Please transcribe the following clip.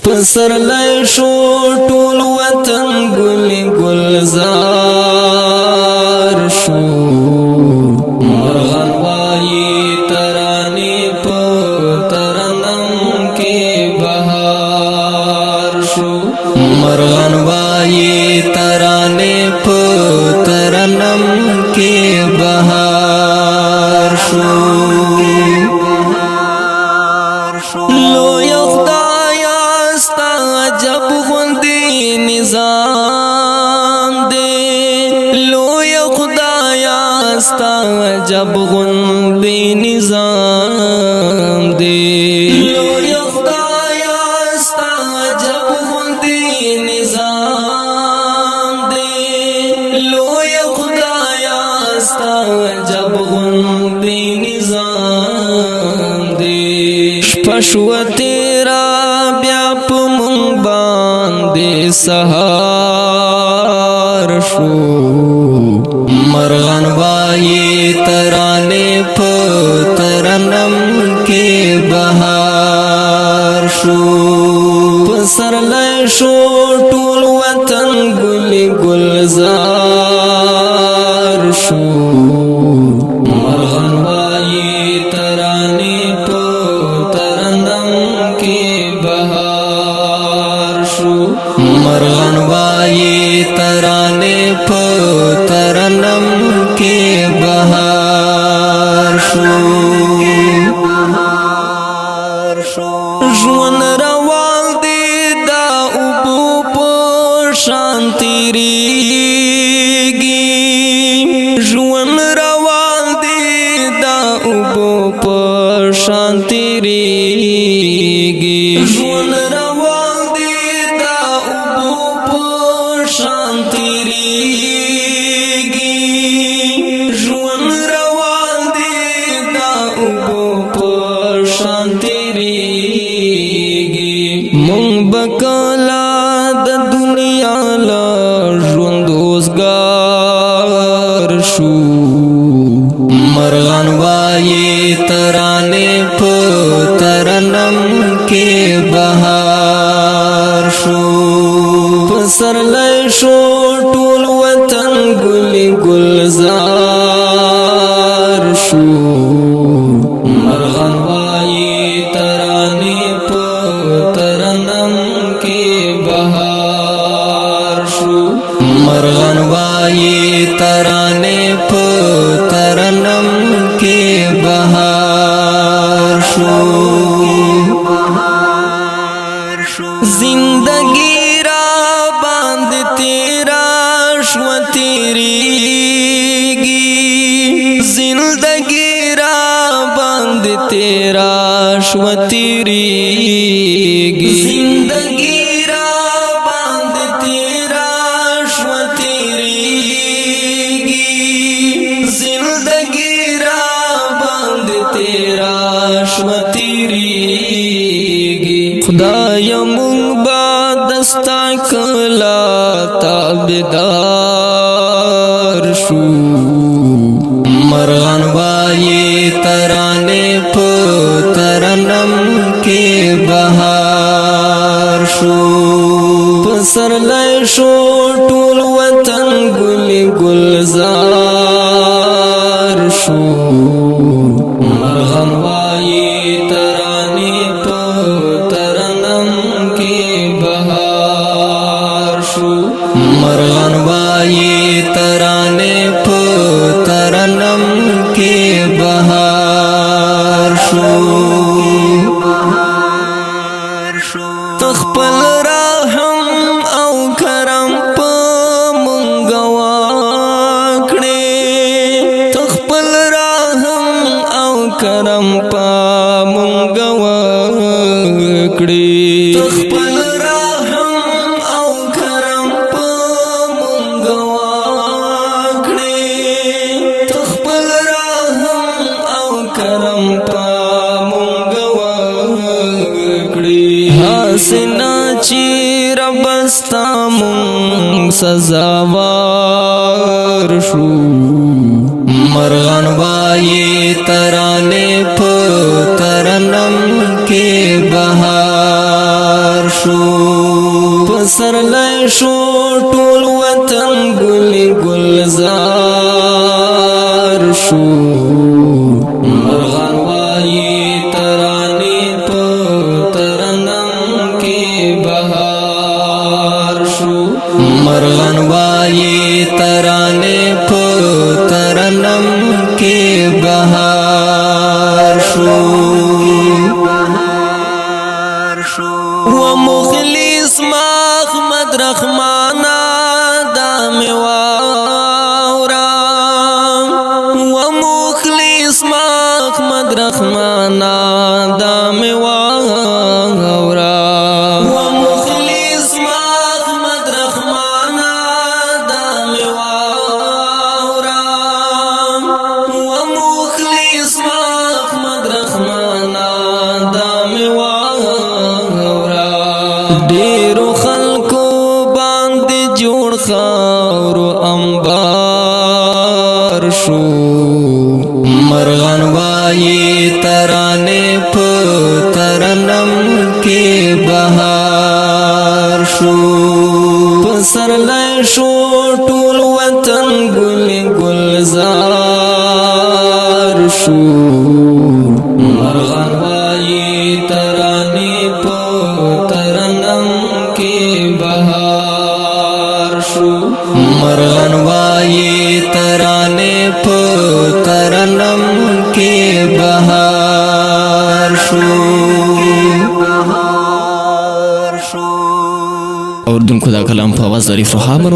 پسر لای شو ټول وطن ګل گلزار شو مرغان وایي ترانې په ترنم کې بهار شو مرغان وایي ترانې په ترنم کې بهار شو لوی خدایا ستا عجب غوندې نظام دے لوی خدایا ستا عجب غوندې نظام دے لوی خدایا ستا عجب غوندې نظام دے لوی خدایا ستا عجب غوندې نظام دے شپشو تیرا بیا په مونږ باندې سهار شو مرغان وایي ترانې په ترنم کې بهار شو پسرلی شو ټول وطن ګل گلزار شو مرغان وایي ترانې په ترنم کې بهار شو مرغان وایي ترانې په ترنم کې بهار شو ژوند روان دی دا اوبو په شان تیریږي ژوند روان دی دا اوبو په شان تیریږي ژوند روان دی دا اوبو په شان تیریږي ژوند روان دی دا اوبو په شان تیریږي مونږ به کله د دنیا له ژوند اوزګار شو مرغان وایي ترانې په ترنم کې بهار شو پسرلی شو ټول وطن ګل گلزار شو مرغان وایي ترانې په ترنم کې بهار شو مرغان وایي ترانې په ترنم کې بهار شو زندگی را باندې تیرا شو تیریږي زندگی را باندې تیرا شو تیریږي زندگی را باندې تیرا شو تیریږي زندگی را باندې تیرا شو تیریږي خدای مونږ با دستا کلا تابدار شو مرغان وایي ترانې په ترنم کې بهار شو پسرلی شو ټول وطن ګل گلزار شو مرغان وایي ترانې په ترنم کې بهار شو مرغان وایي ترانې په ترنم کې بهار شو تخپل رحم او کرم په مونږ واکړې تخپل رحم او کرم په مونږ واکړې تخپل رحم او کرم په مونږ واکړې تخپل رحم او کرم په مونږ واکړې حسنا چې رب ستا مونږ سزاوار شو مرغان وایي ترانې په ترنم کې بهار شو پسرلی شو ټول وطن ګل گلزار شو مرغان وایي ترانې په ترنم کې بهار شو مرغان وایي ترانې په ترنم کې بهار شو و مخلص محمد رحمانا دا میوارا و مخلص محمد رحمانا دا میوارا و مخلص محمد رحمانا دا میوارا و مخلص محمد رحمانا دا میوارا ډیرو خلکو باندې جوړ خاورو انبار شو مرغان وایي ترانې په ترنم کې بهار شو پسرلی شو ټول وطن ګل گلزار شو مرغان وایي ترانې په ترنم کې بهار شو مرغان وایي ترانې په ترنم کې بهار شو اوردونکو دا کلام په आवाज ظریف رحامت